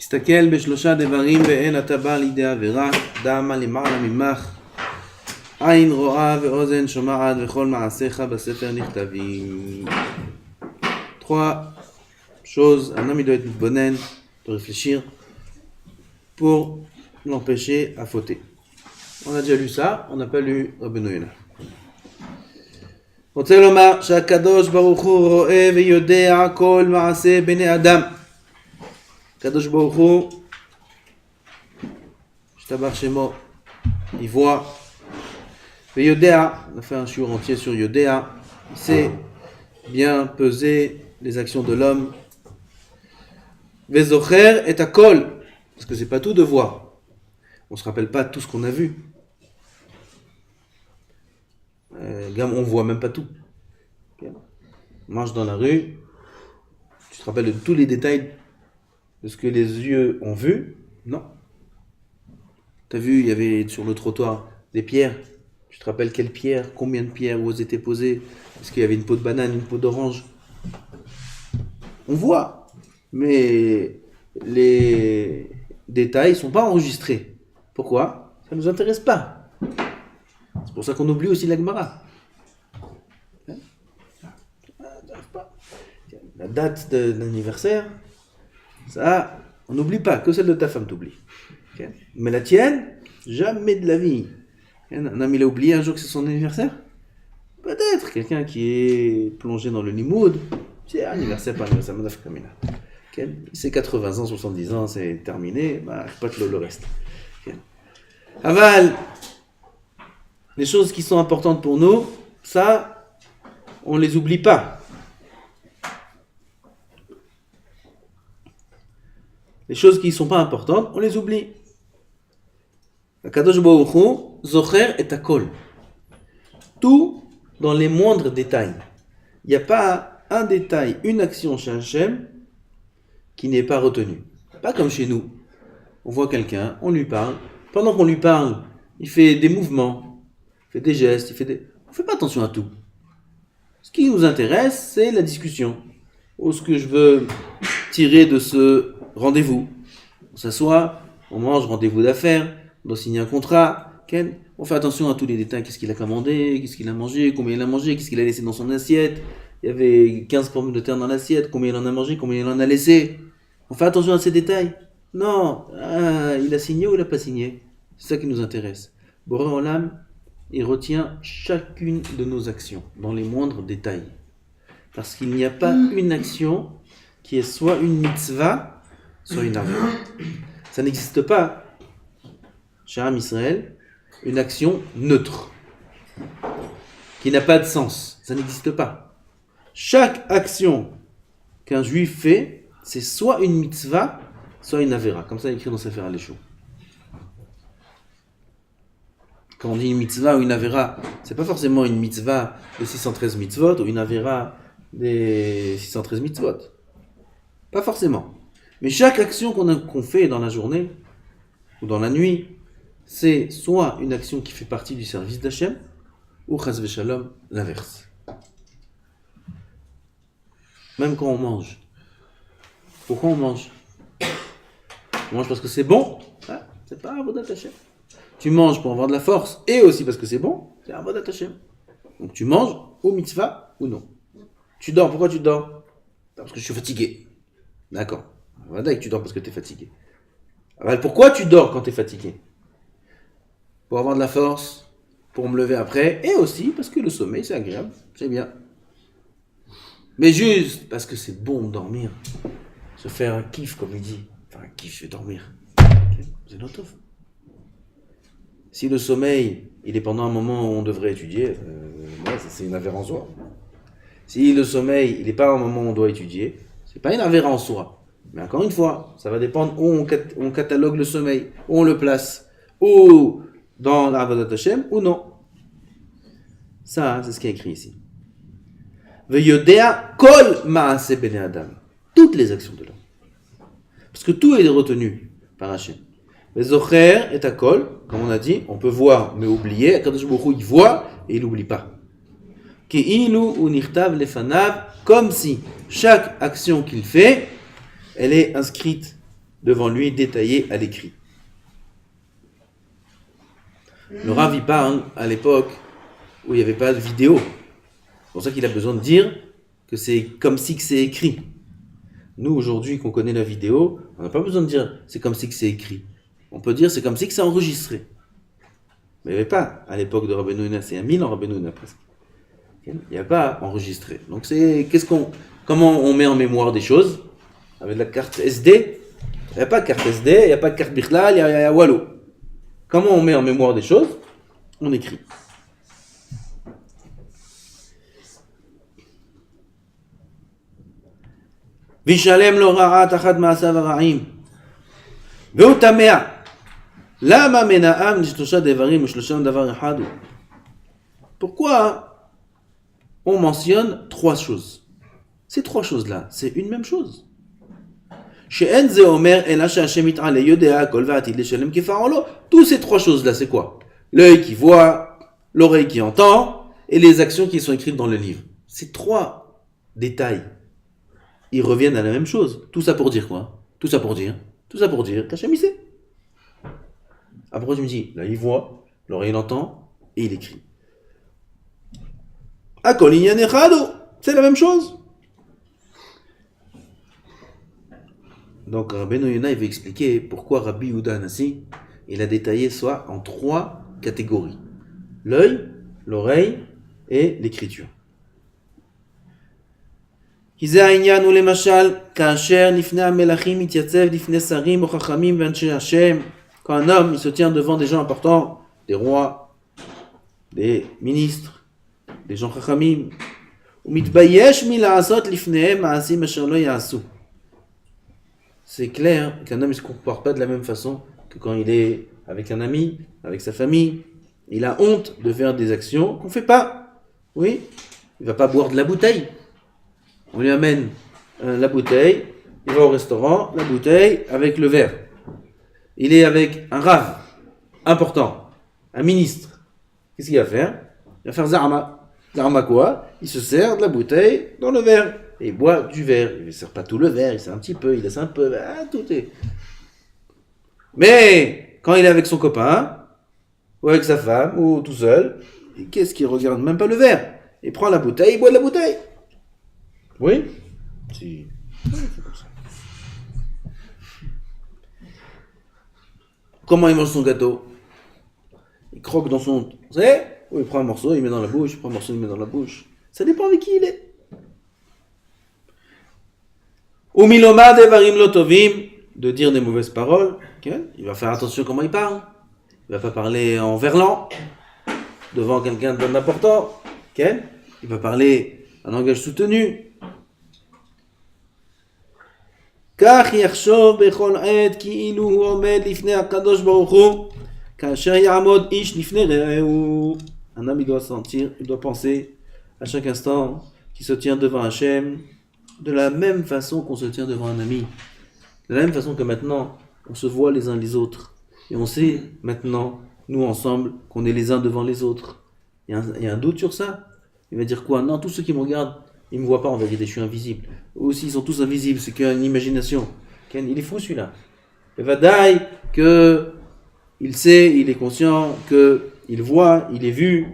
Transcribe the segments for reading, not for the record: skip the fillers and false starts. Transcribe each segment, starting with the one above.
תסתכל בשלושה דברים ואין אתה בא לידי עבירה, דמה למעלה ממך, עין רואה ואוזן שומעת וכל מעשיך בספר נכתבים. Trois choses, un homme il doit être bonnen, de réfléchir pour l'empêcher à fauter. On a déjà lu ça, on n'a pas lu Rabbeinu Yonah. רוצה לומר שהקדוש ברוך הוא רואה ויודע כל מעשה בני אדם. הקדוש ברוך הוא, השתבח שמו, il voit, ויודע, on a fait un shiur entier sur יודע, il sait bien peser les actions de l'homme. וזוכר את הכל, parce que c'est pas tout de voir. On se rappelle pas tout ce qu'on a vu. On voit même pas tout. On marche dans la rue, tu te rappelles de tous les détails de ce que les yeux ont vu? Non. T'as vu, il y avait sur le trottoir des pierres. Tu te rappelles quelles pierres, combien de pierres, où elles étaient posées? Est-ce qu'il y avait une peau de banane, une peau d'orange? On voit, mais les détails ne sont pas enregistrés. Pourquoi? Ça ne nous intéresse pas. C'est pour ça qu'on oublie aussi la Gemara. La date de l'anniversaire, ça, on n'oublie pas, que celle de ta femme t'oublie. Okay? Mais la tienne, jamais de la vie. Un homme, il a oublié un jour que c'est son anniversaire? Peut-être quelqu'un qui est plongé dans le limoud, c'est anniversaire par anniversaire, okay? C'est 80 ans, 70 ans, c'est terminé, bah, pas que le reste. Okay? Aval, les choses qui sont importantes pour nous, ça, on les oublie pas. Les choses qui ne sont pas importantes, on les oublie. Kadosh Baruch Hu, Zocher et Akol. Tout dans les moindres détails. Il n'y a pas un détail, une action chez Hachem qui n'est pas retenue. Pas comme chez nous. On voit quelqu'un, on lui parle. Pendant qu'on lui parle, il fait des mouvements, il fait des gestes, on ne fait pas attention à tout. Ce qui nous intéresse, c'est la discussion. Ou ce que je veux tirer de ce rendez-vous. On s'assoit, on mange, rendez-vous d'affaires, on doit signer un contrat. On fait attention à tous les détails. Qu'est-ce qu'il a commandé, qu'est-ce qu'il a mangé, combien il a mangé, qu'est-ce qu'il a laissé dans son assiette. Il y avait 15 pommes de terre dans l'assiette, combien il en a mangé, combien il en a laissé. On fait attention à ces détails. Non, il a signé ou il n'a pas signé. C'est ça qui nous intéresse. Boré Olam, il retient chacune de nos actions, dans les moindres détails. Parce qu'il n'y a pas une action qui est soit une mitzvah, soit une avera. Ça n'existe pas, chez Am Israël, une action neutre, qui n'a pas de sens. Ça n'existe pas. Chaque action qu'un juif fait, c'est soit une mitzvah, soit une avera. Comme ça, il écrit dans Sefer HaLeshon. Quand on dit une mitzvah ou une avera, c'est pas forcément une mitzvah de 613 mitzvot ou une avera des 613 mitzvot. Pas forcément. Mais chaque action qu'on fait dans la journée ou dans la nuit, c'est soit une action qui fait partie du service d'Hachem, ou chas v'shalom, l'inverse. Même quand on mange. Pourquoi on mange? On mange parce que c'est bon, c'est pas avodat Hachem. Tu manges pour avoir de la force, et aussi parce que c'est bon, c'est avodat Hachem. Donc tu manges au mitzvah ou non. Tu dors, pourquoi tu dors? Parce que je suis fatigué. D'accord. Voilà que tu dors parce que tu es fatigué. Alors, pourquoi tu dors quand tu es fatigué? Pour avoir de la force, pour me lever après, et aussi parce que le sommeil c'est agréable, c'est bien. Mais juste parce que c'est bon de dormir, se faire un kiff comme il dit, enfin un kiff, je vais dormir. Okay. C'est notre. Si le sommeil, il est pendant un moment où on devrait étudier, c'est une affaire en soi. Si le sommeil, il n'est pas un moment où on doit étudier, c'est pas une affaire en soi. Mais encore une fois, ça va dépendre où on catalogue le sommeil, où on le place, ou dans l'Avodat Hashem, ou non. Ça, c'est ce qui est écrit ici. Veyodea kol ma'aseh bnei adam. Toutes les actions de l'homme. Parce que tout est retenu par Hashem. Vezocher et akol, comme on a dit, on peut voir mais oublier. Akadosh Baruch Hu, il voit et il n'oublie pas. Keilu unichtav lefanav, comme si chaque action qu'il fait, elle est inscrite devant lui, détaillé à l'écrit. Le Rav, il parle à l'époque où il n'y avait pas de vidéo. C'est pour ça qu'il a besoin de dire que c'est comme si que c'est écrit. Nous, aujourd'hui, qu'on connaît la vidéo, on n'a pas besoin de dire c'est comme si que c'est écrit. On peut dire c'est comme si que c'est enregistré. Mais il n'y avait pas à l'époque de Rabbeinu Yonah, c'est 1000 ans Rabbeinu Yonah presque. Il n'y a pas enregistré. Donc comment on met en mémoire des choses? Avec la carte SD, il n'y a pas de carte SD, il n'y a pas de carte Bichlal, il y a Wallo. Comment on met en mémoire des choses? On écrit. Vishalem lo ra'at achad ma'asav hara'im. Ve'u tamea. Lama mena'am nishtosha devarim u'shlosham davar echad. Pourquoi on mentionne trois choses? Ces trois choses-là, c'est une même chose. She'en ze omer ela she'Hashem yit'ale yodea kol va'atid leshalem kifaro lo. Tous ces trois choses-là, c'est quoi? L'œil qui voit, l'oreille qui entend, et les actions qui sont écrites dans le livre. Ces trois détails, ils reviennent à la même chose. Tout ça pour dire quoi? Tout ça pour dire qu'Hashem il sait. Après tu me dis, là il voit, l'oreille il entend, et il écrit. Akol inyan echado, c'est la même chose. Donc Rabbeinu Yonah il veut expliquer pourquoi Rabbi Yehuda Hanassi il a détaillé soit en trois catégories. L'œil, l'oreille et l'écriture. Quand un homme il se tient devant des gens importants, des rois, des ministres, des gens chachamim, c'est clair qu'un homme ne se comporte pas de la même façon que quand il est avec un ami, avec sa famille. Il a honte de faire des actions qu'on ne fait pas. Oui, il ne va pas boire de la bouteille. On lui amène la bouteille, il va au restaurant, la bouteille avec le verre. Il est avec un rav important, un ministre. Qu'est-ce qu'il va faire? Il va faire zarma. Zarma quoi? Il se sert de la bouteille dans le verre. Et il boit du verre. Il ne sert pas tout le verre, il sert un petit peu, il laisse un peu. Tout est. Mais quand il est avec son copain, ou avec sa femme, ou tout seul, qu'est-ce qu'il regarde? Même pas le verre. Il prend la bouteille, il boit de la bouteille. Oui? Si. C'est comme ça. Comment il mange son gâteau? Il croque dans son... Vous savez? Ou il prend un morceau, il met dans la bouche, il prend un morceau, il met dans la bouche. Ça dépend avec qui il est. Ou miloma devarim lotovim, de dire des mauvaises paroles. Okay? Il va faire attention comment il parle. Il va pas parler en verlan devant quelqu'un d'important. Okay? Il va parler un langage soutenu. כך יחשוב בכל עת כאילו הוא עומד לפני הקדוש ברוך הוא כאשר יעמוד איש לפני רעהו. Un homme il doit sentir, il doit penser à chaque instant qu'il se tient devant Hachem de la même façon qu'on se tient devant un ami. De la même façon que maintenant on se voit les uns les autres et on sait maintenant nous ensemble qu'on est les uns devant les autres. Il y a un doute sur ça? Il va dire quoi? Non, tous ceux qui me regardent ils ne me voient pas en vérité, je suis invisible. Eux aussi, ils sont tous invisibles, c'est qu'une imagination. Il est fou celui-là. Et Vadaï, qu'il sait, il est conscient, qu'il voit, il est vu.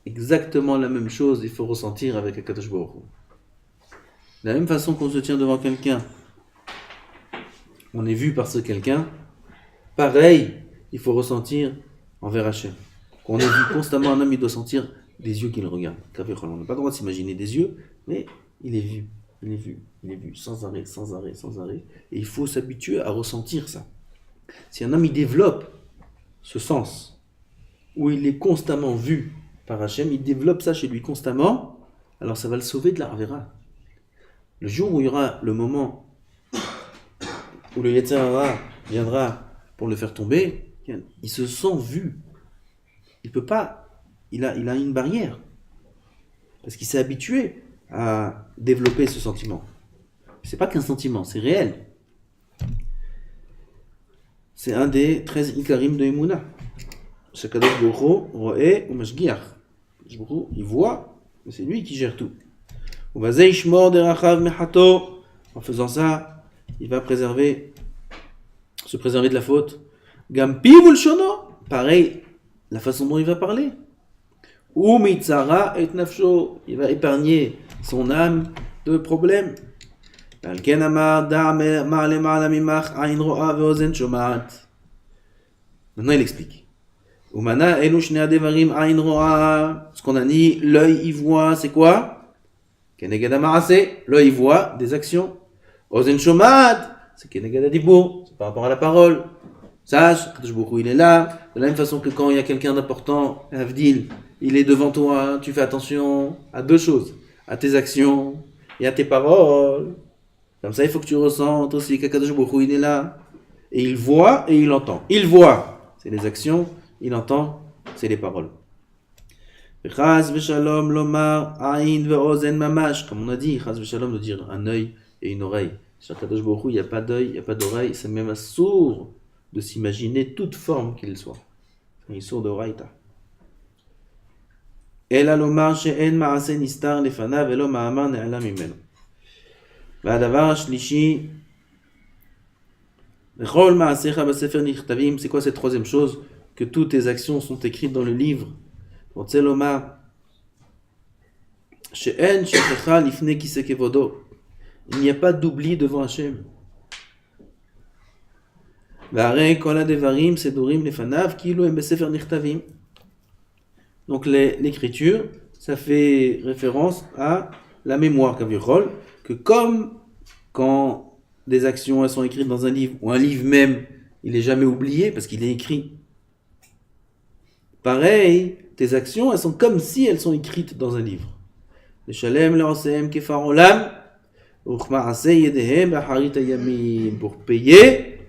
Exactement la même chose, il faut ressentir avec Akadosh Baruch Hu. De la même façon qu'on se tient devant quelqu'un, on est vu par ce quelqu'un, pareil, il faut ressentir envers Hachem. Qu'on est vu constamment, un homme, il doit sentir des yeux qui le regardent. On n'a pas le droit de s'imaginer des yeux, mais il est vu, sans arrêt. Et il faut s'habituer à ressentir ça. Si un homme il développe ce sens, où il est constamment vu par Hachem, il développe ça chez lui constamment, alors ça va le sauver de la Avera. Le jour où il y aura le moment où le Yetzer Hara viendra pour le faire tomber, il se sent vu. Il peut pas. Il a une barrière. Parce qu'il s'est habitué à développer ce sentiment. C'est pas qu'un sentiment, c'est réel. C'est un des 13 ikarim de Emouna. Shakadosh Baruch Hu ro'eh ou mashgiach. Il voit, mais c'est lui qui gère tout. En faisant ça, il va se préserver de la faute. Gampi vulshono, pareil, la façon dont il va parler. Ou mitzara et nafsho, il va épargner son âme de problèmes. Maintenant il explique. Ce qu'on a dit, l'œil il voit, c'est quoi? L'œil il voit des actions. Ozen shomat, c'est par rapport à la parole. Sache, Kadosh Baruch Hu, il est là. De la même façon que quand il y a quelqu'un d'important, Avdil, il est devant toi, tu fais attention à deux choses, à tes actions et à tes paroles. Comme ça, il faut que tu ressentes aussi que Kadosh Baruch Hu, il est là. Et il voit et il entend. Il voit, c'est les actions. Il entend, c'est les paroles. Chaz v'shalom lomar aïn ve'ozen mamash. Comme on a dit, chaz v'shalom de dire un œil et une oreille. Sur Kadosh Baruch Hu, il n'y a pas d'œil, il n'y a pas d'oreille. C'est même sourd de s'imaginer toute forme qu'il soit. Il est sourd de Raïta. Ela lomar she'en ma'ase nistar lefanav velo ma'amar ne'ala mimeno. V'adavar shlishi v'chol ma'asecha b'sefer nichtavim. C'est quoi cette troisième chose? Que toutes tes actions sont écrites dans le livre. Pour Tseloma, she'en she'checha lifne kiseh kevodo. Il n'y a pas d'oubli devant Hachem. V'arei kol hadevarim sedurim lefanav kilu hem b'sefer nichtavim. Donc l'écriture, ça fait référence à la mémoire kavirol, que comme quand des actions elles sont écrites dans un livre, ou un livre même, il n'est jamais oublié parce qu'il est écrit. Pareil, tes actions, elles sont comme si elles sont écrites dans un livre. Les shalem le'osehem kefar olam, uchma'aseh yedehem b'harit hayamim, pour payer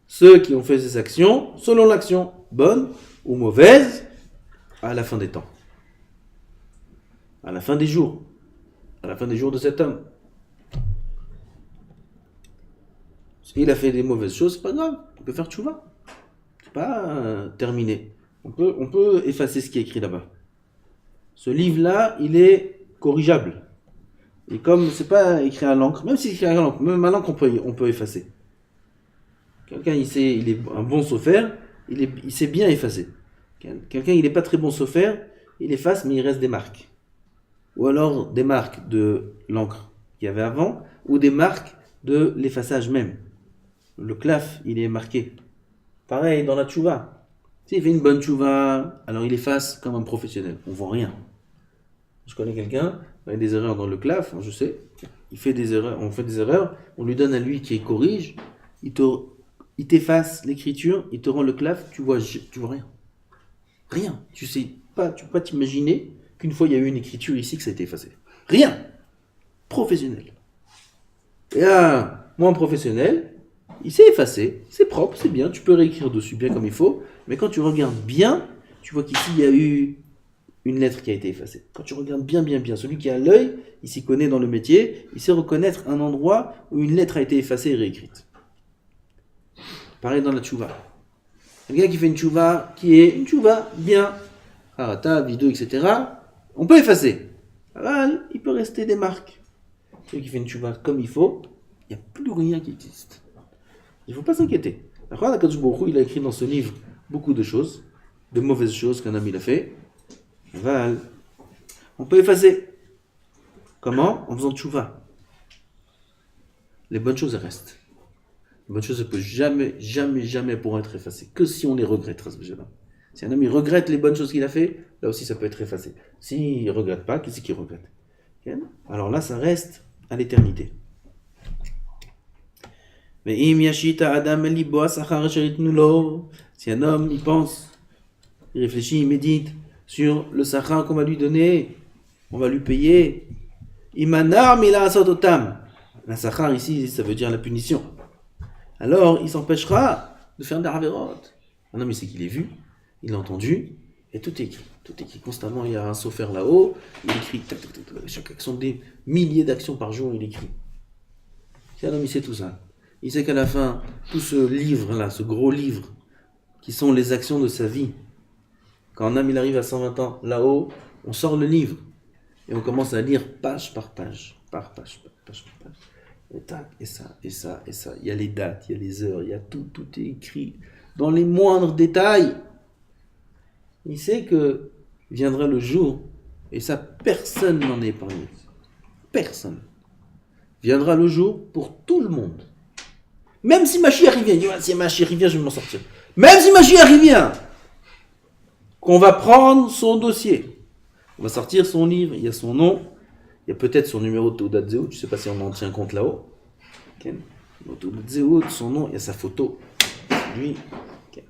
ceux qui ont fait ces actions selon l'action, bonne ou mauvaise, à la fin des temps, à la fin des jours de cet homme. S'il a fait des mauvaises choses, c'est pas grave, on peut faire tchouva. C'est pas terminé. On peut effacer ce qui est écrit là-bas. Ce livre-là, il est corrigeable. Et comme c'est pas écrit à l'encre, même si c'est écrit à l'encre, même à l'encre on peut effacer. Quelqu'un il est un bon sophère, il sait bien effacer. Quelqu'un il n'est pas très bon sophère, il efface mais il reste des marques. Ou alors des marques de l'encre qu'il y avait avant, ou des marques de l'effaçage même. Le klaf, il est marqué. Pareil dans la tchouva. S'il fait une bonne tchouva, alors il efface comme un professionnel. On ne voit rien. Je connais quelqu'un, il a des erreurs dans le klaf, je sais. Il fait des erreurs, on fait des erreurs, on lui donne à lui qui corrige, il t'efface l'écriture, il te rend le klaf, tu vois rien. Rien. Tu peux pas t'imaginer qu'une fois il y a eu une écriture ici que ça a été effacé. Rien. Professionnel. Et là, moi un professionnel, il s'est effacé, c'est propre, c'est bien, tu peux réécrire dessus bien comme il faut, mais quand tu regardes bien, tu vois qu'ici il y a eu une lettre qui a été effacée. Quand tu regardes bien, celui qui a l'œil, il s'y connaît dans le métier, il sait reconnaître un endroit où une lettre a été effacée et réécrite. Pareil dans la tchouva. Quelqu'un qui fait une tchouva qui est une tchouva bien, harata, vidéo, etc., on peut effacer. Alors, il peut rester des marques. Celui qui fait une tchouva comme il faut, il n'y a plus rien qui existe. Il ne faut pas s'inquiéter. Alors, Kadosh Baruch Hu, il a écrit dans ce livre beaucoup de choses, de mauvaises choses qu'un homme il a fait. On peut effacer. Comment? En faisant tchouva. Les bonnes choses, elles restent. Les bonnes choses ne peuvent jamais pourront être effacées. Que si on les regrette. Si un homme il regrette les bonnes choses qu'il a fait, là aussi ça peut être effacé. S'il ne regrette pas, qu'est-ce qu'il regrette? Alors là, ça reste à l'éternité. Mais si un homme il pense, il réfléchit, il médite sur le sachar qu'on va lui donner, on va lui payer. Imanar mila asototam. La sachar ici, ça veut dire la punition. Alors, il s'empêchera de faire des avérotes. Un homme, il sait qu'il est vu, il a entendu, et tout est écrit. Tout est écrit constamment. Il y a un sophère là-haut, il écrit. Chaque action, des milliers d'actions par jour, il écrit. Si un homme, il sait tout ça. Il sait qu'à la fin, tout ce livre-là, ce gros livre, qui sont les actions de sa vie, quand un homme il arrive à 120 ans, là-haut, on sort le livre, et on commence à lire page par page. et tac, et ça, et ça, et ça. Il y a les dates, il y a les heures, il y a tout, tout est écrit dans les moindres détails. Il sait que viendra le jour, et ça, personne n'en est épargné. Personne. Viendra le jour pour tout le monde. Même si Mashiach il vient, si Mashiach il vient, je vais m'en sortir. Même si Mashiach il vient, qu'on va prendre son dossier, on va sortir son livre, il y a son nom, il y a peut-être son numéro de Teudat Zehut, je ne sais pas si on en tient compte là-haut. Okay. Teudat Zehut, son nom, il y a sa photo, lui. Okay.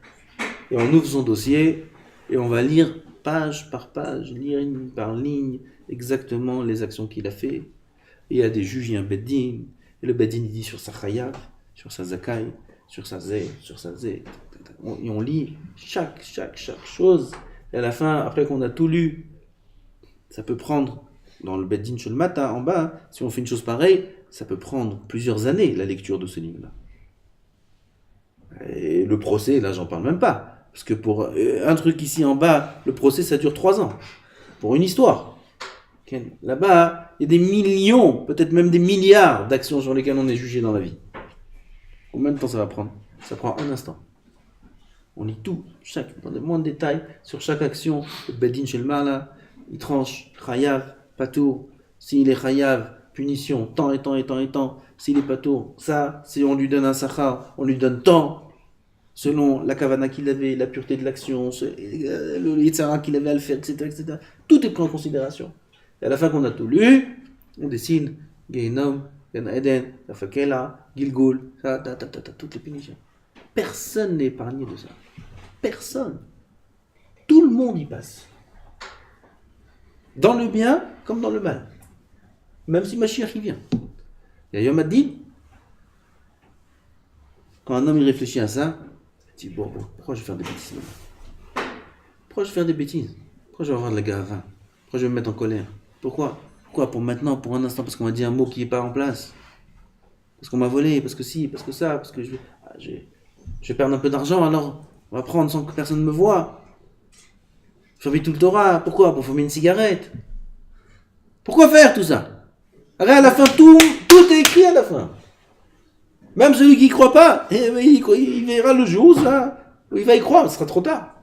Et on ouvre son dossier et on va lire page par page, ligne par ligne, exactement les actions qu'il a fait. Et il y a des juges, il y a un beddin, et le beddin il dit sur sa chayav, sur sa zakai, sur sa zé, sur sa zé. Et on lit chaque chose. Et à la fin, après qu'on a tout lu, ça peut prendre, dans le beddin shel mata, en bas, si on fait une chose pareille, ça peut prendre plusieurs années, la lecture de ce livre-là. Et le procès, là, j'en parle même pas. Parce que pour un truc ici en bas, le procès, ça dure 3 ans. Pour une histoire. Là-bas, il y a des millions, peut-être même des milliards d'actions sur lesquelles on est jugé dans la vie. Combien de temps ça va prendre? Ça prend un instant. On lit tout, dans les moindres détails, sur chaque action. Le Beddin Shel Mala, il tranche, Chayav, Patour. S'il est Chayav, punition, tant et tant et tant et tant. S'il est Patour, ça, si on lui donne un Sachar, on lui donne tant. Selon la Kavana qu'il avait, la pureté de l'action, le Yitzhara qu'il avait à le faire, etc., etc. Tout est pris en considération. Et à la fin qu'on a tout lu, on décide Gehinom, Gan Eden, Rafakela, Gilgul, toutes les punitions. Personne n'est épargné de ça. Personne. Tout le monde y passe. Dans le bien comme dans le mal. Même si Mashiach y vient. Et Yom Hadin, quand un homme il réfléchit à ça, il dit bon, pourquoi je vais faire des bêtises maintenant? Pourquoi je vais faire des bêtises? Pourquoi je vais avoir de la gava? Pourquoi je vais me mettre en colère? Pourquoi? Pourquoi? Pour maintenant, pour un instant, parce qu'on m'a dit un mot qui n'est pas en place. Parce qu'on m'a volé, parce que si, parce que ça, parce que je vais perdre un peu d'argent, alors on va prendre sans que personne ne me voie. J'ai envie de tout le Torah. Pourquoi? Pour fumer une cigarette. Pourquoi faire tout ça? À la fin, tout est écrit à la fin. Même celui qui ne croit pas, il verra le jour où il va y croire, ce sera trop tard.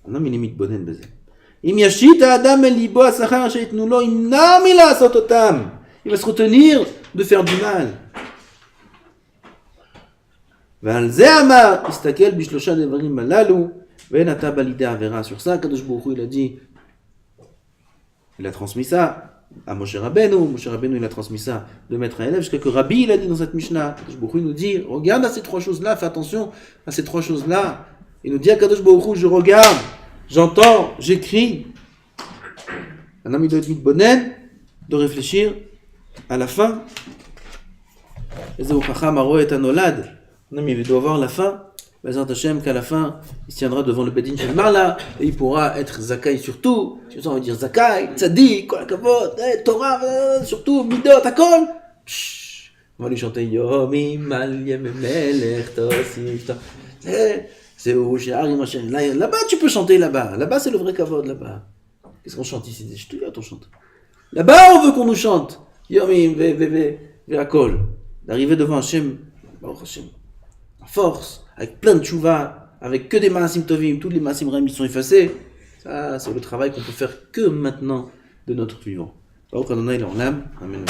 Un homme, il est mitbonen baiser. Il va se retenir de faire du mal. Sur ça, Kadosh Baruch Hu, il a dit, il a transmis ça à Moshe Rabbeinu. Moshe Rabbeinu, il a transmis ça de maître à élève, jusqu'à que Rabbi, il a dit dans cette Mishnah. Kadosh Baruch Hu nous dit, regarde à ces 3 choses-là, fais attention à ces 3 choses-là. Il nous dit à Kadosh Baruch Hu, je regarde, j'entends, j'écris. Un homme, il doit être mitbonen, de réfléchir à la fin. Un homme, il doit voir la fin. Bezrat Hashem, qu'à la fin, il se tiendra devant le Beddin Shel Mala et il pourra être Zakai surtout. Si on va dire Zakai, Tzadik, Kol HaKavod, Torah, surtout, Midot, Akol. On va lui chanter Yomim Al Yem Melech Tosif. C'est où là-bas, tu peux chanter là-bas. Là-bas, c'est le vrai Kavod, là-bas. Qu'est-ce qu'on chante ici? Je te dis, on chante. Là-bas, on veut qu'on nous chante. Yomim, Akol. D'arriver devant Hashem, Hashem, en force, avec plein de tchouva, avec que des maasim tovim, tous les maasim raim sont effacés. Ça, c'est le travail qu'on peut faire que maintenant de notre vivant. Amen.